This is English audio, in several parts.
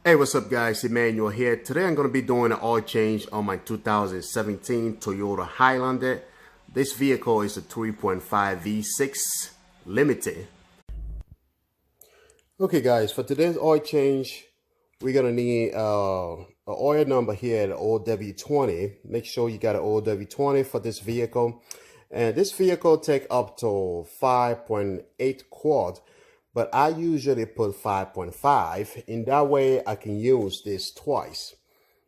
Hey, what's up guys, Emmanuel here. Today I'm going to be doing an oil change on my 2017 Toyota Highlander. This vehicle is a 3.5 V6 Limited. Okay guys, for today's oil change, we're going to need an oil number here, the OW20. Make sure you got an OW20 for this vehicle. And this vehicle take up to 5.8 quart. But I usually put 5.5. In that way, I can use this twice.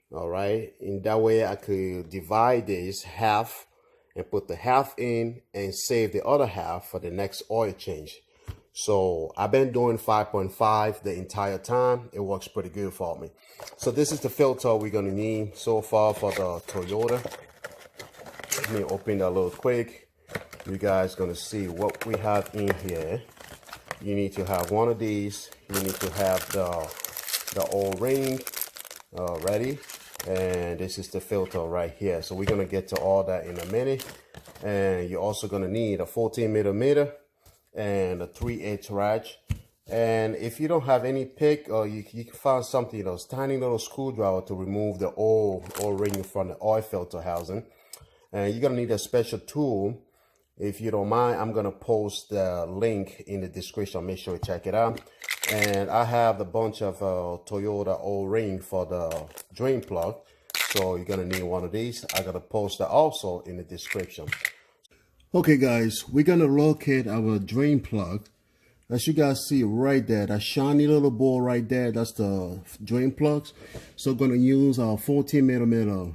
All right. In that way, I could divide this half and put the half in and save the other half for the next oil change. So I've been doing 5.5 the entire time. It works pretty good for me. So this is the filter we're going to need so far for the Toyota. Let me open that a little quick. You guys going to see what we have in here. You need to have one of these. You need to have the oil ring ready, and this is the filter right here. So we're gonna get to all that in a minute. And you're also gonna need a 14 millimeter and a 3/8 ratchet. And if you don't have any pick, or you can find something, those tiny little screwdriver to remove the oil ring from the oil filter housing. And you're gonna need a special tool. If you don't mind, I'm going to post the link in the description. Make sure you check it out. And I have a bunch of Toyota O-ring for the drain plug. So you're going to need one of these. I'm going to post that also in the description. Okay, guys, we're going to locate our drain plug. As you guys see right there, that shiny little ball right there, that's the drain plugs. So we're going to use our 14 millimeter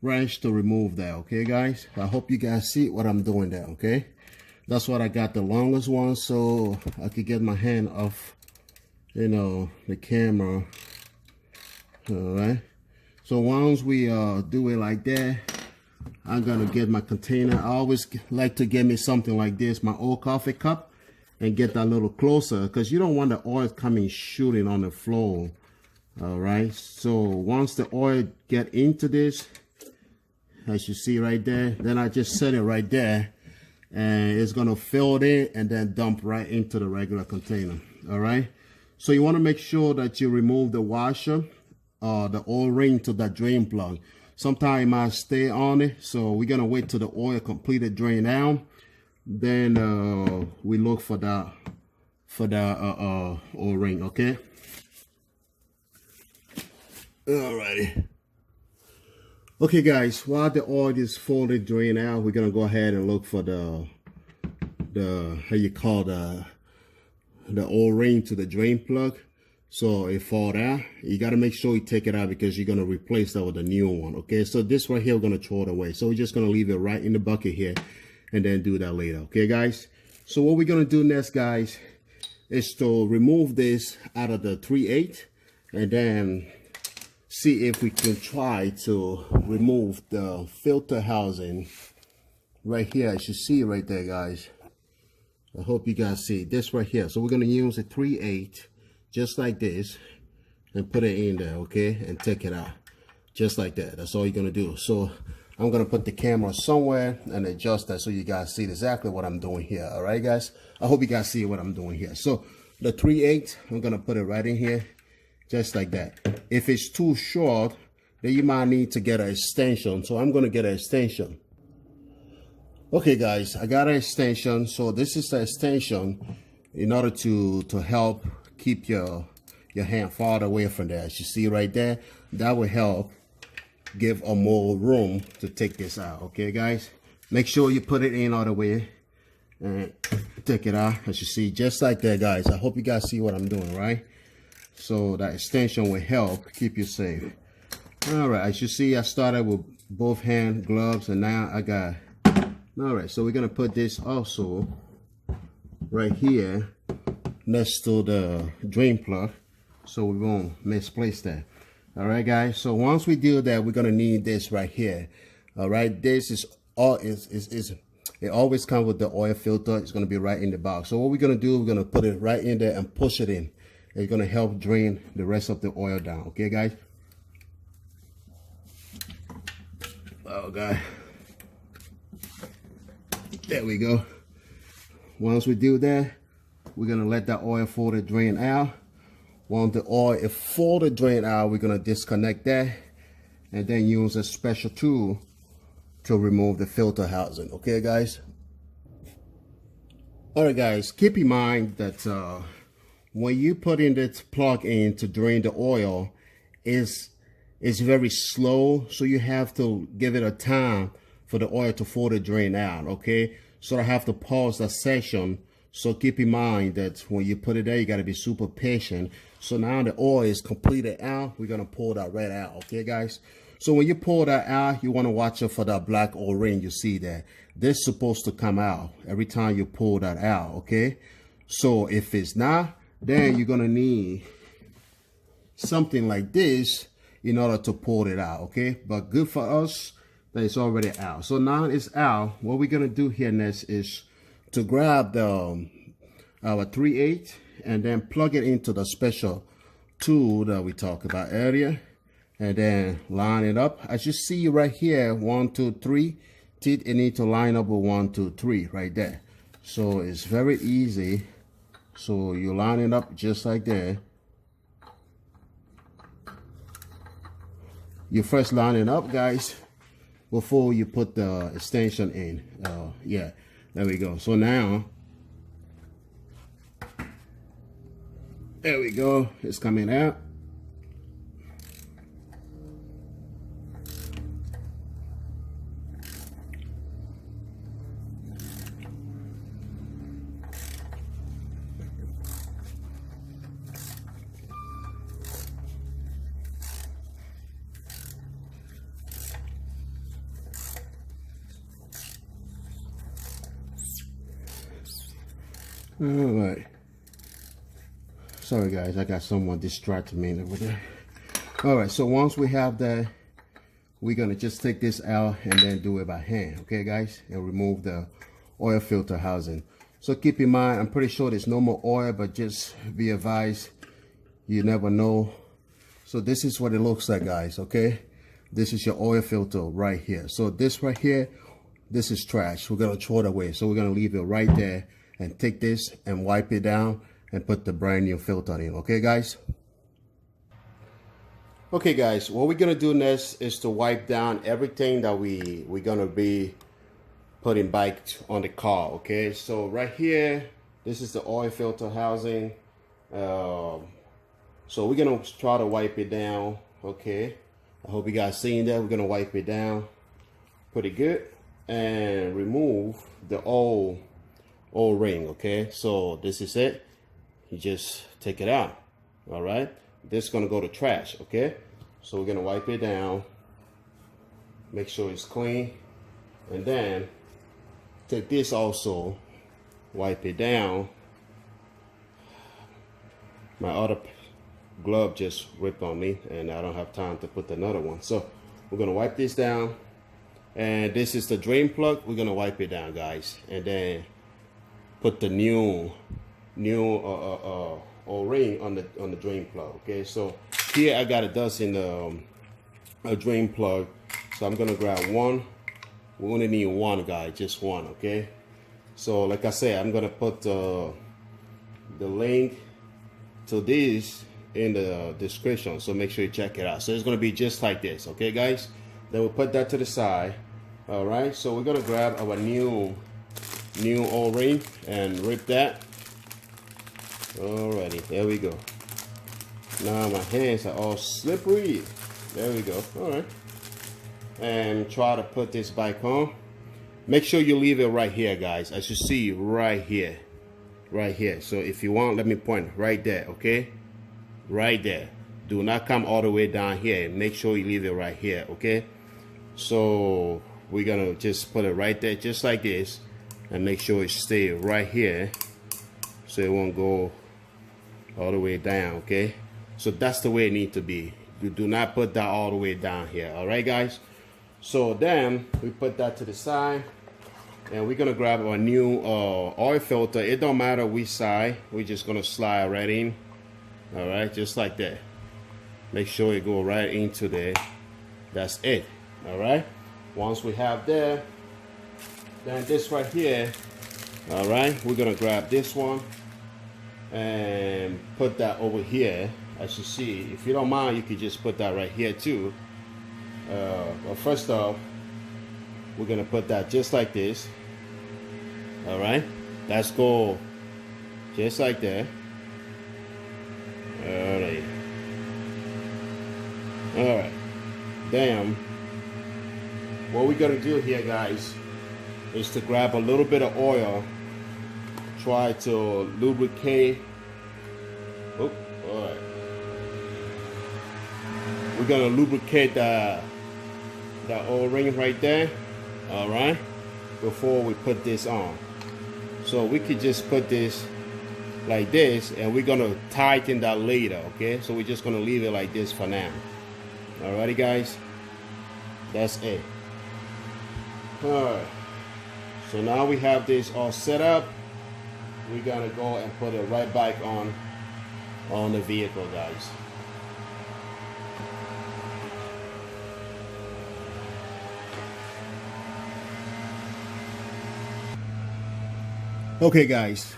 wrench to remove that. Okay guys, I hope you guys see what I'm doing there. Okay, that's what I got the longest one, so I could get my hand off, you know, the camera. All right, so once we do it like that, I'm gonna get my container. I always like to get me something like this, my old coffee cup, and get that a little closer, because you don't want the oil coming shooting on the floor. All right, so once the oil get into this, as you see right there, then I just set it right there, and it's gonna fill it in and then dump right into the regular container. All right, so you want to make sure that you remove the washer, the oil ring to that drain plug. Sometimes it might stay on it, so we're gonna wait till the oil completely drain out. Then we look for that oil ring. Okay, alrighty. Okay guys, while the oil is fully drained out, we're gonna go ahead and look for the how you call the oil ring to the drain plug. So it fall out, you gotta make sure you take it out, because you're gonna replace that with a new one. Okay, so this right here we're gonna throw it away. So we're just gonna leave it right in the bucket here and then do that later. Okay guys, so what we're gonna do next guys is to remove this out of the 3/8 and then see if we can try to remove the filter housing right here. As you see right there guys, I hope you guys see this right here. So we're going to use a 3/8 just like this and put it in there. Okay, and take it out just like that. That's all you're going to do. So I'm going to put the camera somewhere and adjust that so you guys see exactly what I'm doing here. All right guys, I hope you guys see what I'm doing here. So the 3/8, I'm going to put it right in here just like that. If it's too short, then you might need to get an extension. So I'm going to get an extension. Okay guys, I got an extension. So this is the extension in order to help keep your hand far away from there. As you see right there, that will help give a more room to take this out. Okay guys, make sure you put it in all the way and take it out. As you see, just like that guys. I hope you guys see what I'm doing, right? So that extension will help keep you safe. All right, as you see, I started with both hand gloves, and now I got. All right, so we're gonna put this also right here next to the drain plug, so we won't misplace that. All right, guys. So once we do that, we're gonna need this right here. All right, this is all it always comes with the oil filter. It's gonna be right in the box. So what we're gonna do, we're gonna put it right in there and push it in. It's going to help drain the rest of the oil down. Okay guys, oh god, there we go. Once we do that, we're going to let that oil fully drain out. Once the oil is fully drained out, we're gonna disconnect that and then use a special tool to remove the filter housing. Okay, guys? All right, guys, keep in mind that when you put in this plug in to drain the oil, it's very slow, so you have to give it a time for the oil to fully drain out. Okay, so I have to pause that session. So keep in mind that when you put it there, you got to be super patient. So now the oil is completed out, we're gonna pull that right out. Okay, guys? So when you pull that out, you want to watch out for that black O-ring. You see that this is supposed to come out every time you pull that out. Okay, so if it's not, then you're gonna need something like this in order to pull it out. Okay, but good for us that it's already out. So now it's out. What we're gonna do here next is to grab the our 3/8 and then plug it into the special tool that we talked about earlier, and then line it up. As you see right here, 1, 2, 3 teeth, it need to line up with 1, 2, 3 right there. So it's very easy. So you line it up just like that. You first line it up, guys, before you put the extension in. Yeah, there we go. So now, there we go, it's coming out. All right. Sorry guys, I got someone distracted me over there. All right, so once we have that, we're gonna just take this out and then do it by hand. Okay, guys, and remove the oil filter housing. So keep in mind, I'm pretty sure there's no more oil, but just be advised, you never know. So this is what it looks like, guys. Okay, this is your oil filter right here. So this right here, this is trash. We're gonna throw it away. So we're gonna leave it right there and take this and wipe it down and put the brand new filter in. Okay, guys? Okay, guys, what we're gonna do next is to wipe down everything that we're gonna be putting back on the car. Okay, so right here, this is the oil filter housing. So we're gonna try to wipe it down. Okay, I hope you guys seen that. We're gonna wipe it down pretty good and remove the old O-ring. Okay, so this is it. You just take it out. All right, this is gonna go to trash. Okay, so we're gonna wipe it down, make sure it's clean, and then take this also, wipe it down. My other glove just ripped on me and I don't have time to put another one, so we're gonna wipe this down. And this is the drain plug. We're gonna wipe it down, guys, and then put the new O-ring on the drain plug. Okay, so here I got a dozen a drain plug, so I'm gonna grab one. We only need one, guys, just one. Okay, so like I said, I'm gonna put the link to this in the description, so make sure you check it out. So it's gonna be just like this. Okay, guys, then we'll put that to the side. All right, so we're gonna grab our new O-ring and rip that. Alrighty, there we go. Now my hands are all slippery. There we go. All right, and try to put this back on. Make sure you leave it right here, guys, as you see right here, right here. So if you want, let me point right there. Okay, right there. Do not come all the way down here. Make sure you leave it right here. Okay, so we're gonna just put it right there, just like this, and make sure it stay right here so it won't go all the way down. Okay, so that's the way it needs to be. You do not put that all the way down here. All right, guys, so then we put that to the side, and we're gonna grab our new oil filter. It don't matter which side, we're just gonna slide right in. All right, just like that. Make sure it go right into there. That's it. All right, once we have that, then this right here, all right, we're gonna grab this one and put that over here. As you see, if you don't mind, you could just put that right here too. But first off, we're gonna put that just like this. All right, that's go just like that. All right. All right. Then what we're gonna do here, guys, is to grab a little bit of oil. Try to lubricate. Oh, all right. We're gonna lubricate the O-ring right there. All right. Before we put this on, so we could just put this like this, and we're gonna tighten that later. Okay. So we're just gonna leave it like this for now. Alrighty, guys. That's it. All right. So now we have this all set up. We're gonna go and put it right back on the vehicle, guys. Okay, guys,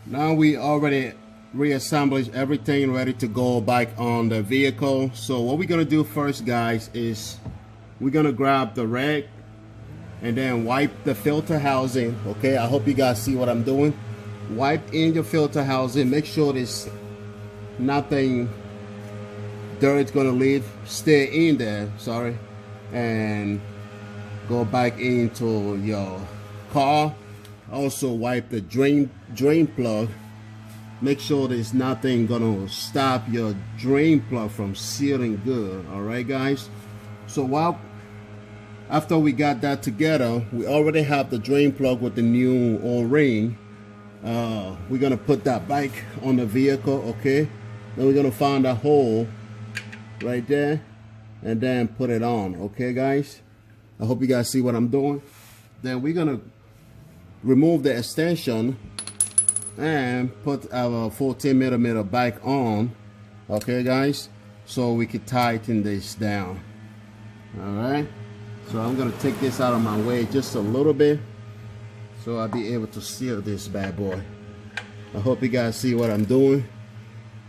now we already reassembled everything, ready to go back on the vehicle. So what we're gonna do first, guys, is we're gonna grab the rag and then wipe the filter housing. Okay, I hope you guys see what I'm doing. Wipe in your filter housing, make sure there's nothing dirt's gonna stay in there, sorry, and go back into your car. Also wipe the drain plug. Make sure there's nothing gonna stop your drain plug from sealing good. All right, guys. So after we got that together, we already have the drain plug with the new O-ring. We're gonna put that back on the vehicle. Okay, then we're gonna find a hole right there and then put it on. Okay, guys, I hope you guys see what I'm doing. Then we're gonna remove the extension and put our 14mm back on. Okay, guys, so we can tighten this down. All right, so I'm gonna take this out of my way just a little bit so I'll be able to seal this bad boy. I hope you guys see what I'm doing.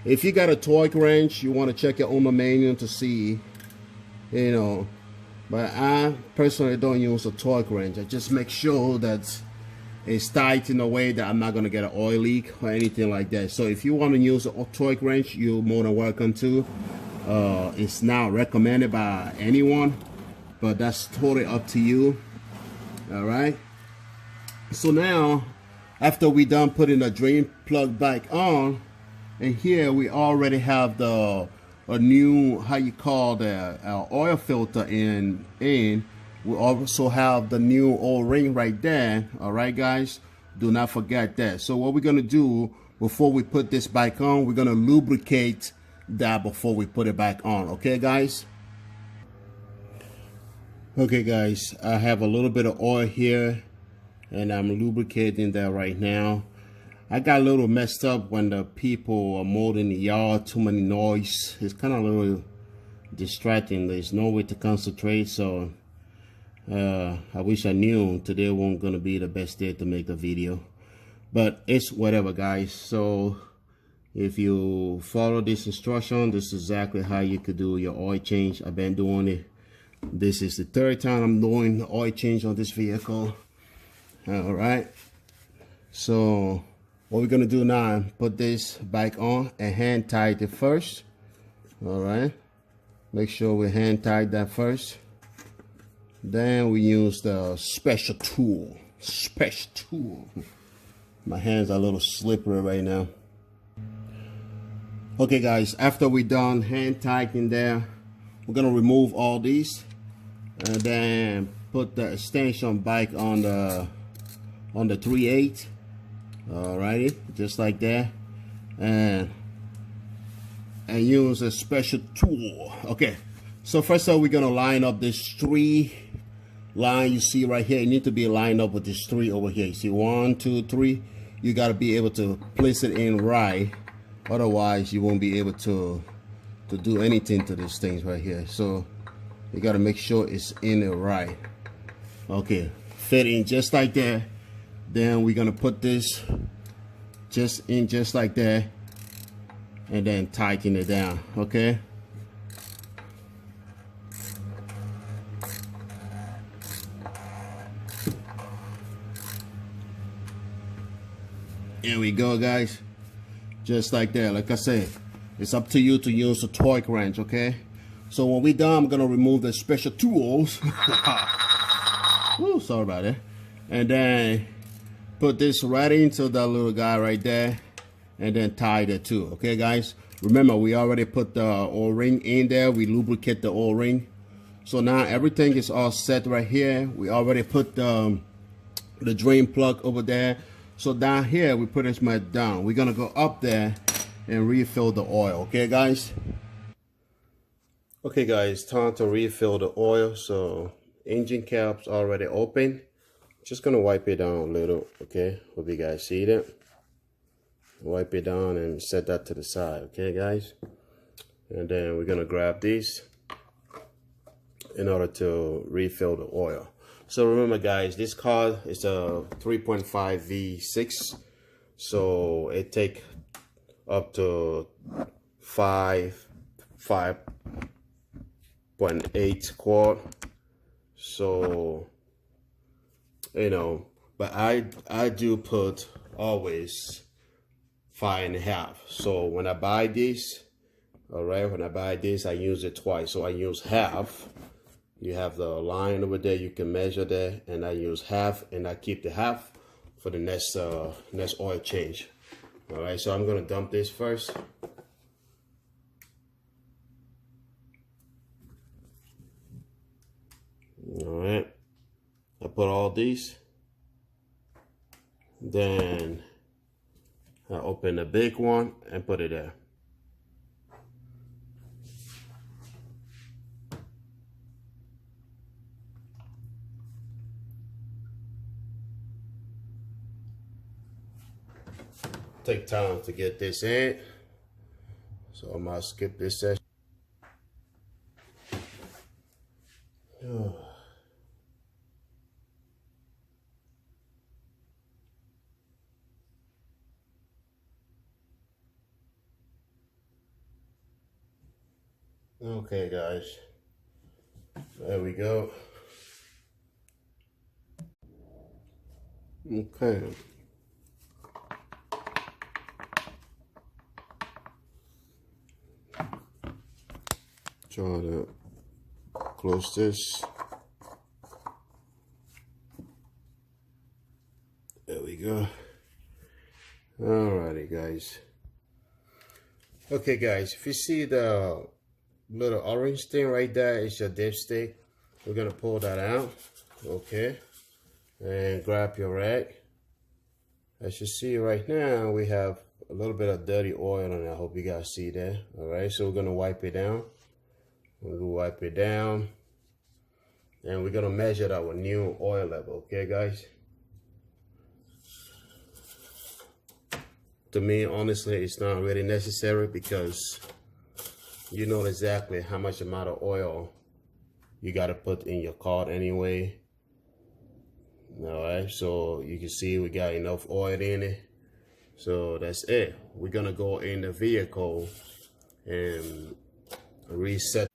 If you got a torque wrench, you want to check your OMA manual to see, you know, but I personally don't use a torque wrench. I just make sure that it's tight in a way that I'm not going to get an oil leak or anything like that. So if you want to use a torque wrench, you're more than welcome to. It's not recommended by anyone, but that's totally up to you. All right. So now, after we done putting the drain plug back on, and here we already have a new, how you call the oil filter in. We also have the new O-ring right there. All right, guys, do not forget that. So what we're gonna do before we put this back on, we're gonna lubricate that before we put it back on. Okay, guys. Okay, guys, I have a little bit of oil here and I'm lubricating that right now. I got a little messed up when the people are mowing in the yard, too many noise. It's kind of a little distracting. There's no way to concentrate, so I wish I knew today wasn't gonna be the best day to make the video, but it's whatever, guys. So if you follow this instruction, this is exactly how you could do your oil change. I've been doing it. This is the third time I'm doing the oil change on this vehicle. All right, so what we're gonna do now, put this back on and hand tight it first. All right, make sure we hand tight that first. Then we use the special tool. My hands are a little slippery right now. Okay, guys, after we done hand tightening there, we're gonna remove all these and then put the extension back on the 3/8. Alrighty, just like that, and use a special tool. Okay, so first of all, we're gonna line up this 3 line you see right here. You need to be lined up with this 3 over here. You see 1, 2, 3. You got to be able to place it in right, otherwise you won't be able to do anything to these things right here. So you got to make sure it's in it right. Okay, fit in just like that. Then we're gonna put this just like that, and then tighten it down. Okay. Here we go, guys. Just like that. Like I said, it's up to you to use a torque wrench, okay? So when we're done, I'm gonna remove the special tools. Ooh, sorry about that. And then put this right into that little guy right there, and then tie the two. Okay, guys. Remember, we already put the O-ring in there. We lubricate the O-ring. So now everything is all set right here. We already put the drain plug over there. So down here, we put this much down. We're gonna go up there and refill the oil. Okay, guys? Okay, guys, time to refill the oil. So engine cap's already open. Just gonna wipe it down a little, okay? Hope you guys see that. Wipe it down and set that to the side, okay, guys? And then we're gonna grab these in order to refill the oil. So remember, guys, this car is a 3.5 V6, so it take up to 5.8 quart. So you know, but I do put always 5.5. So when I buy this, all right, when I buy this, I use it twice. So I use half. You have the line over there, you can measure there, and I use half, and I keep the half for the next oil change. All right, so I'm gonna dump this first. All right, I put all these. Then I open the big one and put it there. Take time to get this in, so I might skip this session. Okay, guys, there we go. Okay. Try to close this. There we go. Alrighty, guys. Okay, guys, if you see the little orange thing right there, it's your dipstick. We're gonna pull that out, okay? And grab your rag. As you see right now, we have a little bit of dirty oil on it. I hope you guys see that. Alright, so we're gonna wipe it down. We'll wipe it down, and we're gonna measure our new oil level, okay, guys? To me, honestly, it's not really necessary because you know exactly how much amount of oil you gotta put in your car anyway. All right, so you can see we got enough oil in it. So that's it. We're gonna go in the vehicle and reset.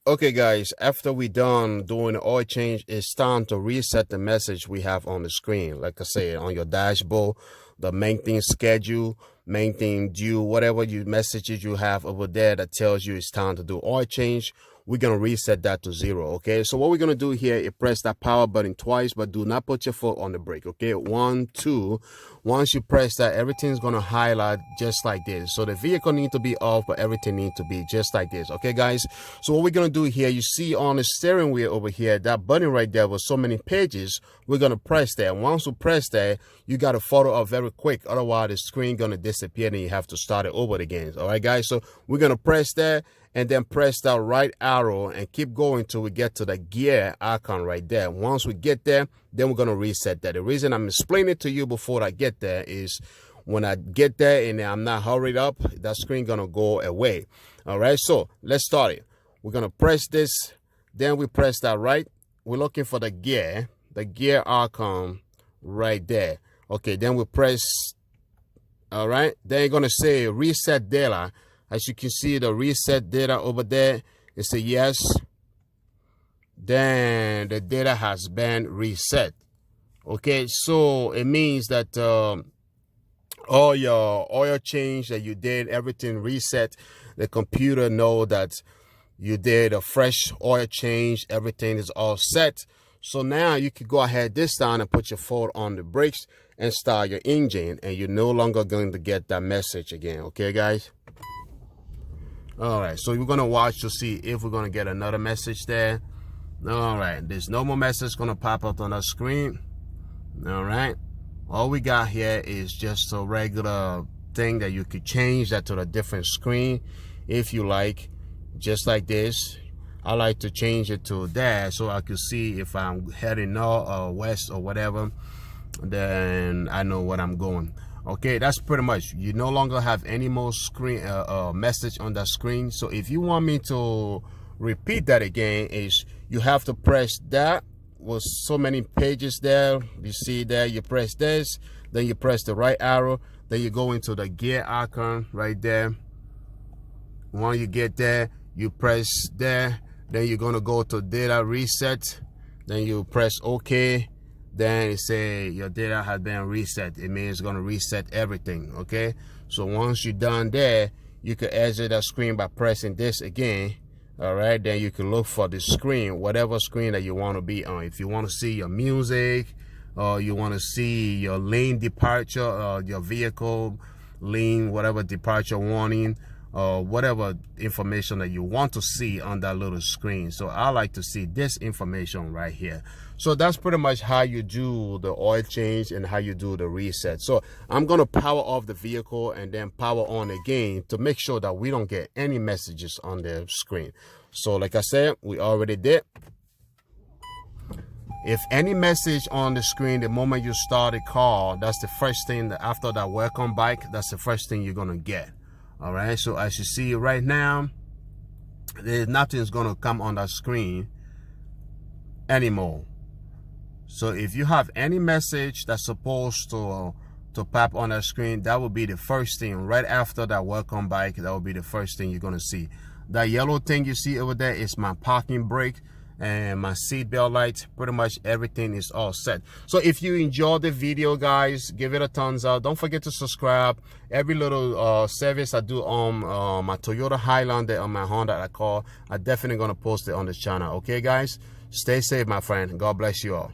Okay, guys, after we done doing the oil change, it's time to reset the message we have on the screen. Like I said, on your dashboard, the maintenance schedule, maintenance due, whatever messages you have over there that tells you it's time to do oil change, we're going to reset that to 0, okay? So what we're going to do here is press that power button twice, but do not put your foot on the brake, okay? 1, 2. Once you press that, everything's going to highlight just like this. So the vehicle needs to be off, but everything needs to be just like this, okay, guys? So what we're going to do here, you see on the steering wheel over here, that button right there with so many pages, we're going to press that. Once we press that, you got to follow up very quick. Otherwise, the screen going to disappear and you have to start it over again, all right, guys? So we're going to press that, and then press that right arrow and keep going till we get to the gear icon right there. Once we get there, then we're going to reset that. The reason I'm explaining it to you before I get there is when I get there and I'm not hurried up, that screen going to go away. All right, so let's start it. We're going to press this, then we press that right. We're looking for the gear icon right there. Okay, then we press All right, then you're gonna say reset data. As you can see, the reset data over there, it's a yes. Then the data has been reset. Okay, so it means that all your oil change that you did, everything reset. The computer know that you did a fresh oil change. Everything is all set. So now you can go ahead this time and put your foot on the brakes and start your engine, and you're no longer going to get that message again. Okay, guys? All right, so we're going to watch to see if we're going to get another message there. All right, there's no more message going to pop up on the screen. All right, all we got here is just a regular thing that you could change that to a different screen if you like, just like this. I like to change it to that so I can see if I'm heading north or west or whatever, then I know what I'm going. Okay, that's pretty much. You no longer have any more screen message on that screen. So if you want me to repeat that again, is you have to press that with so many pages there. You see there, you press this, then you press the right arrow, then you go into the gear icon right there. When you get there, you press there, then you're gonna go to data reset, then you press OK, then it say your data has been reset. It means it's gonna reset everything. Okay, so once you're done there, you can exit that screen by pressing this again. All right, then you can look for the screen, whatever screen that you want to be on. If you want to see your music, or you want to see your lane departure, your vehicle lane, whatever departure warning, or whatever information that you want to see on that little screen. So I like to see this information right here. So that's pretty much how you do the oil change and how you do the reset. So I'm going to power off the vehicle and then power on again to make sure that we don't get any messages on the screen. So like I said, we already did. If any message on the screen the moment you start a call, that's the first thing that after that welcome bike, that's the first thing you're going to get. All right, so as you see right now, there's nothing's gonna come on that screen anymore. So if you have any message that's supposed to pop on that screen, that will be the first thing right after that welcome bike. That will be the first thing you're gonna see. That yellow thing you see over there is my parking brake and my seat belt light. Pretty much everything is all set. So if you enjoyed the video, guys, give it a thumbs up. Don't forget to subscribe. Every little service I do on my Toyota Highlander, on my Honda Accord, I'm definitely going to post it on this channel. Okay, guys? Stay safe, my friend. God bless you all.